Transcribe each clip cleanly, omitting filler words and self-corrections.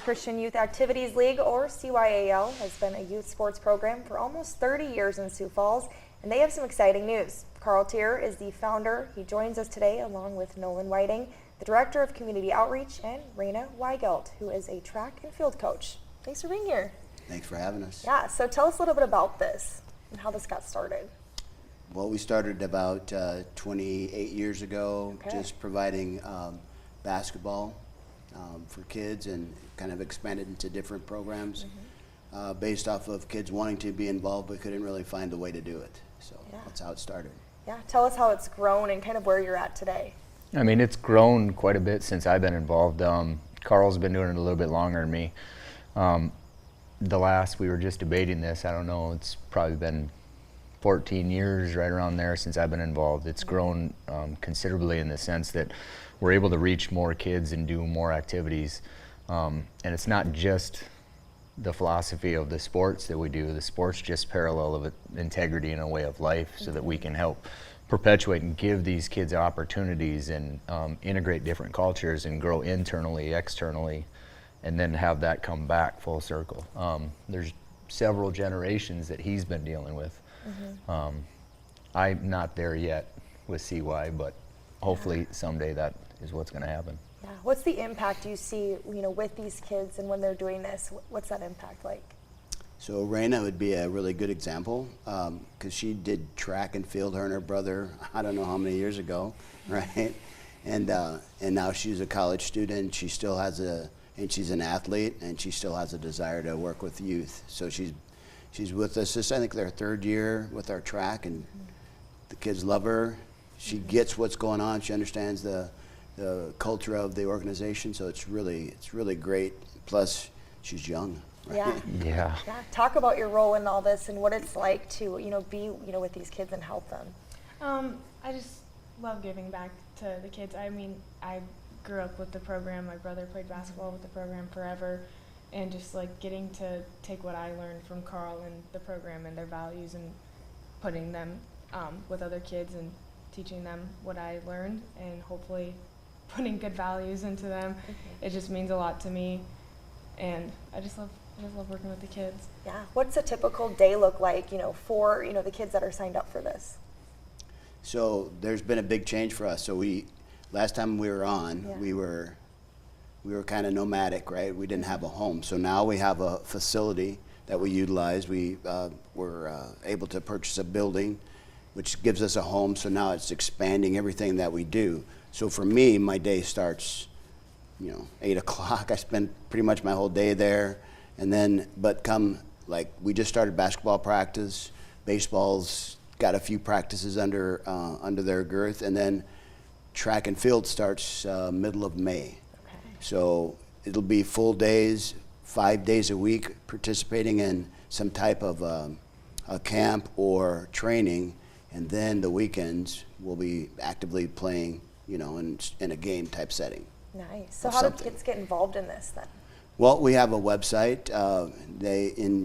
Christian Youth Activities League, or CYAL, has been a youth sports program for almost 30 years in Sioux Falls, and they have some exciting news. Carl Tier is the founder. He joins us today along with Nolan Whiting, the Director of Community Outreach, and Raina Weigelt, who is a track and field coach. Thanks for being here. Thanks for having us. Yeah, so tell us a little bit about this and how this got started. Well, we started about 28 years ago, just providing basketball for kids, and kind of expanded into different programs based off of kids wanting to be involved but couldn't really find the way to do it. So that's how it started. Yeah, tell us how it's grown and kind of where you're at today. I mean, it's grown quite a bit since I've been involved. Carl's been doing it a little bit longer than me. We were just debating this, I don't know, it's probably been 14 years, right around there, since I've been involved. It's grown considerably in the sense that we're able to reach more kids and do more activities. And it's not just the philosophy of the sports that we do. The sports just parallel of integrity and a way of life, so that we can help perpetuate and give these kids opportunities and integrate different cultures and grow internally, externally, and then have that come back full circle. There's several generations that he's been dealing with. I'm not there yet with CY, but hopefully someday that is what's going to happen. Yeah. What's the impact you see, with these kids, and when they're doing this, what's that impact like? So Raina would be a really good example, because she did track and field, her and her brother, I don't know how many years ago, right? And now she's a college student. She still has and she's an athlete, and she still has a desire to work with youth. So she's with us this, I think, their third year with our track, and the kids love her. She gets what's going on. She understands the culture of the organization, so it's really great. Plus, she's young. Right? Yeah. Talk about your role in all this and what it's like to be with these kids and help them. I just love giving back to the kids. I mean, I grew up with the program. My brother played basketball with the program forever, and just like getting to take what I learned from Carl and the program and their values and putting them with other kids and teaching them what I learned, and hopefully putting good values into them. It just means a lot to me, and I just love working with the kids. Yeah. What's a typical day look like, for the kids that are signed up for this? So there's been a big change for us. So last time we were on, we were kind of nomadic, right? We didn't have a home. So now we have a facility that we utilize. We were able to purchase a building, which gives us a home. So now it's expanding everything that we do. So for me, my day starts, 8 o'clock. I spend pretty much my whole day there. And then, we just started basketball practice. Baseball's got a few practices under their girth. And then track and field starts middle of May. So it'll be full days, 5 days a week, participating in some type of a camp or training. And then the weekends we'll be actively playing, in a game type setting. Nice. So how do kids get involved in this then? Well, we have a website.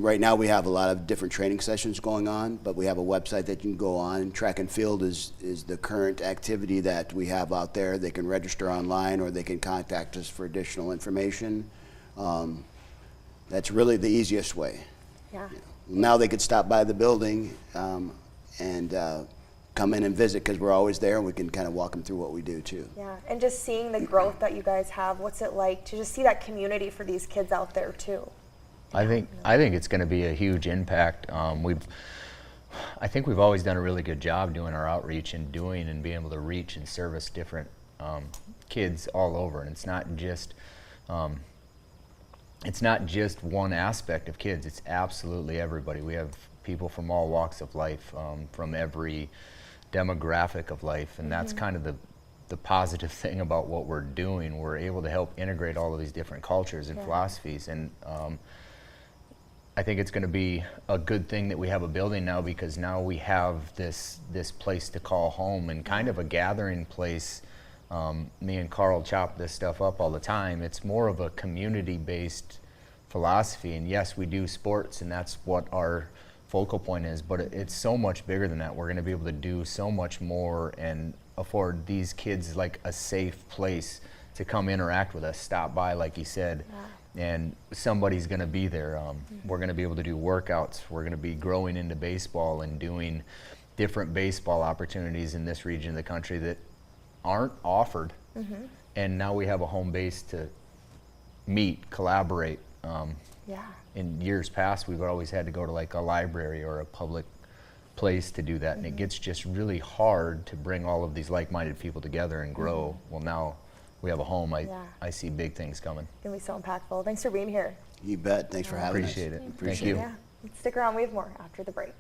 Right now we have a lot of different training sessions going on, but we have a website that you can go on. Track and field is the current activity that we have out there. They can register online, or they can contact us for additional information. That's really the easiest way. Yeah. Now they could stop by the building and come in and visit, because we're always there, and we can kind of walk them through what we do too. Yeah, and just seeing the growth that you guys have, what's it like to just see that community for these kids out there too? I think it's going to be a huge impact. I think we've always done a really good job doing our outreach and being able to reach and service different kids all over. And it's not just one aspect of kids. It's absolutely everybody. We have people from all walks of life, from every demographic of life, and that's kind of the positive thing about what we're doing. We're able to help integrate all of these different cultures and philosophies, and I think it's going to be a good thing that we have a building now, because now we have this place to call home, and kind of a gathering place. Me and Carl chop this stuff up all the time. It's more of a community-based philosophy, and yes, we do sports, and that's what our focal point is, but it's so much bigger than that. We're going to be able to do so much more and afford these kids like a safe place to come interact with us, stop by, like you said, and somebody's going to be there. We're going to be able to do workouts. We're going to be growing into baseball and doing different baseball opportunities in this region of the country that aren't offered. And now we have a home base to meet, collaborate. Yeah. In years past, we've always had to go to like a library or a public place to do that, and it gets just really hard to bring all of these like-minded people together and grow. Well, now we have a home. I see big things coming. It's going to be so impactful. Thanks for being here. You bet. Thanks for having us. Appreciate it. Appreciate Thank you. Yeah. Stick around. We have more after the break.